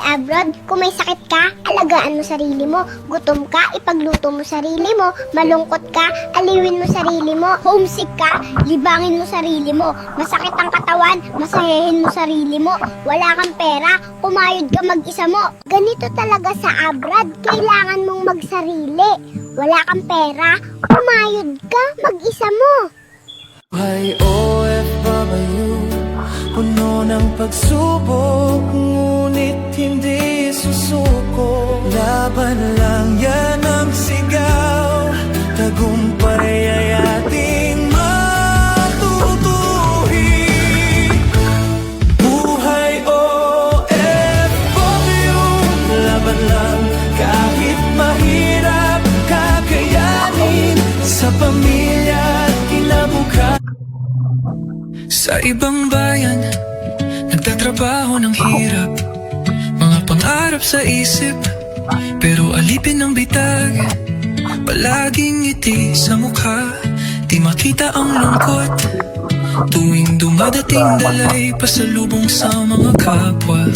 abroad. Kung may sakit ka, alagaan mo sarili mo. Gutom ka, ipagluto mo sarili mo. Malungkot ka, aliwin mo sarili mo. Homesick ka, libangin mo sarili mo. Masakit ang katawan, masayahin mo sarili mo. Wala kang pera, kumayod ka mag-isa mo. Ganito talaga sa abroad, kailangan mong magsarili. Wala kang pera, kumayod ka mag-isa mo. Buhay OFW, puno ng pagsubok, ngunit hindi susuko. Laban lang yan ang sigaw, tagumpay ay ating matutuhi. Buhay OFW, laban lang kahit mahirap, kakayanin sa pamilya at kinabukasan. Sa ibang bayan, nagtatrabaho ng hirap, mga pangarap sa isip, pero alipin ng bitag. Palaging ngiti sa mukha, di makita ang lungkot. Tuwing dumadating dalay, pasalubong sa mga kapwa.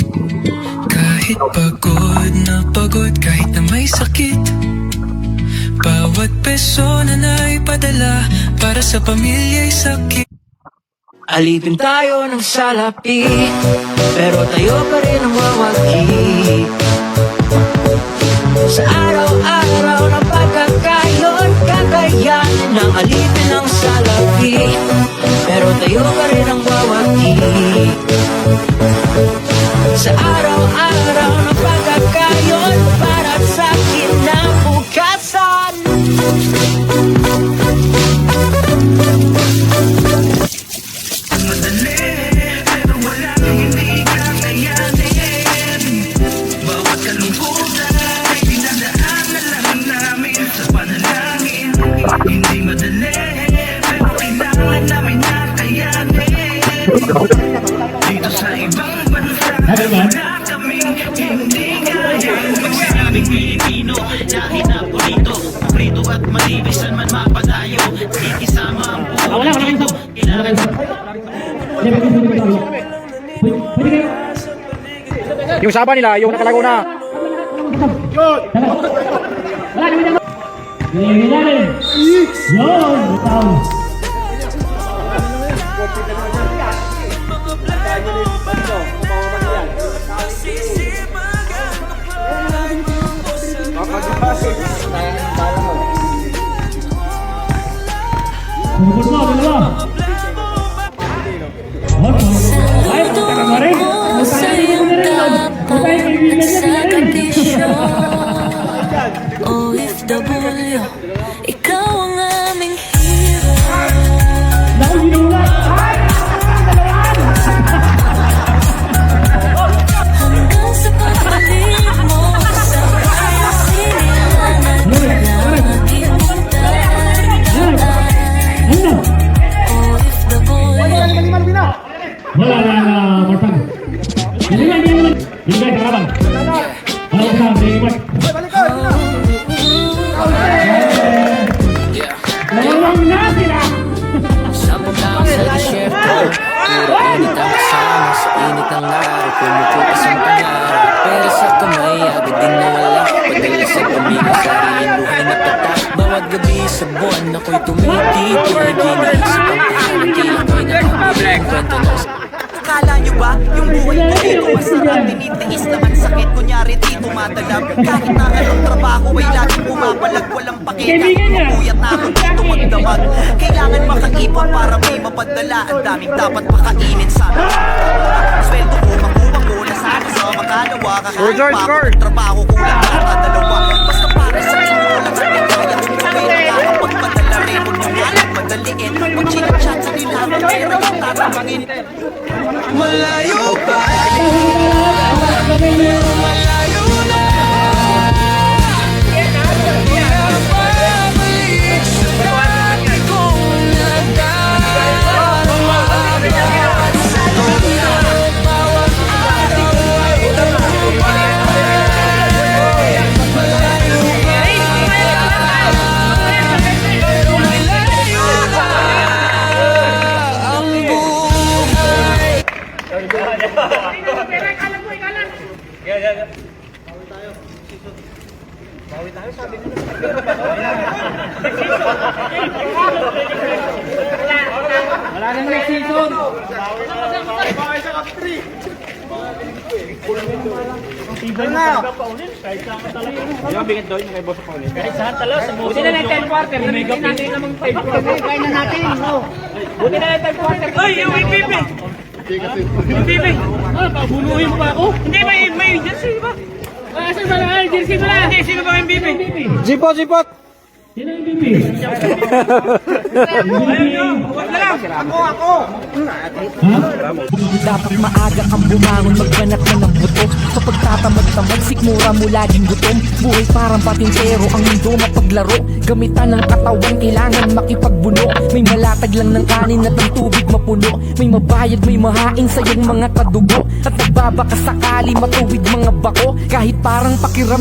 Kahit pagod na pagod, kahit na may sakit, bawat peso na naipadala para sa pamilya'y sakit. Alipin tayo ng salapi, pero tayo pa rin ang wawagi. Sa araw-araw na pagkakayon, kakayanin ng alipin ng salapi, pero tayo pa rin ang wawagi. Sa araw-araw na pagkakayon, para sa kinabukasan. Madali, pero wala kang hindi kakayanin. Bawat kalungkutan ay dinadaan na lang namin sa panalangin. Hindi madali, pero kailangan namin nakayanin. Dito sa ibang bansa, wala kaming hindi kaya. Magsasabing Pilipino, lahi na pulito, prito at malibisan man mapadayo. Ikisama ang buhay dito. Yung saba nila, yung nakalago na. OFW, ikaw ang aming hero. Hanggang sa pagbalik mo sa kaya sinilangan ng aking tandaan. Sampung lang sa disyerto, puro init ang kasama sa init ng araw. Pumupukas ang pangarap, pero sa kamay agad din nawala. Padala sa pamilya, sariling buhay na tatak. Bawat gabi sa buwan ako'y tumitito, iniisip ang tahanan, tila ko'y nakabili ang kwento ng Akala nyo ba, yung buhay ko dito masarap? Tinitiis naman sakit, kunyari di tumatalab. Kahit na anong trabaho ay laging pumapalag. Walang pakita, mapuyat na ako dito magdamag. Kailangan makaipon para may mapadala. Ang daming dapat makainin sana. Sweldo ko, makuha ko na sana sa makalawa. Kahit pa ako ng trabaho, kulang na kadalawa. Basta para sa inyo lang sa kaya kung gawin. Kaya pagpadala rin, huwag nyo nga lang madaliin. Mag-chinat-chat sa nilaman, pero yung tatamangin. Malayo pa, pero malayo na. Pinapabalik sa dati kong nagdarama. Sa bawat araw ay tagumpay. Malayo pa, pero malayo na ang buhay. Wala nang next season. Yung bigit doon yung kay Boss Paulin. Kahit saan talo sa Boss. Buti na lang 10 quarter. Narinig natin namang 5 quarter. Kaya na natin. Buti na lang 10 quarter. Ay, yung MVP. MVP. Ah, pabunuhin mo ba ako? Hindi, may jersey ba? Asan ba lang? Jersey mo lang. Hindi, sino ba MVP? Jipot, jipot! Sino ang MVP? Ayun, huwag na lang. Ako. Dapat maaga kang bumangon, magbanat ka ng buto. Kapag tatamad-tamad, sikmura mo laging gutom. Buhay parang patintero, ang mundo mapaglaro. Gamitan ng katawan, kailangan makipagbuno. May malatag lang ng kanin at ang tubig mapuno. May mabayad, may mahain sa iyong mga kadugo. At nagbabaka sakali matuwid mga bako. Kahit parang pakiram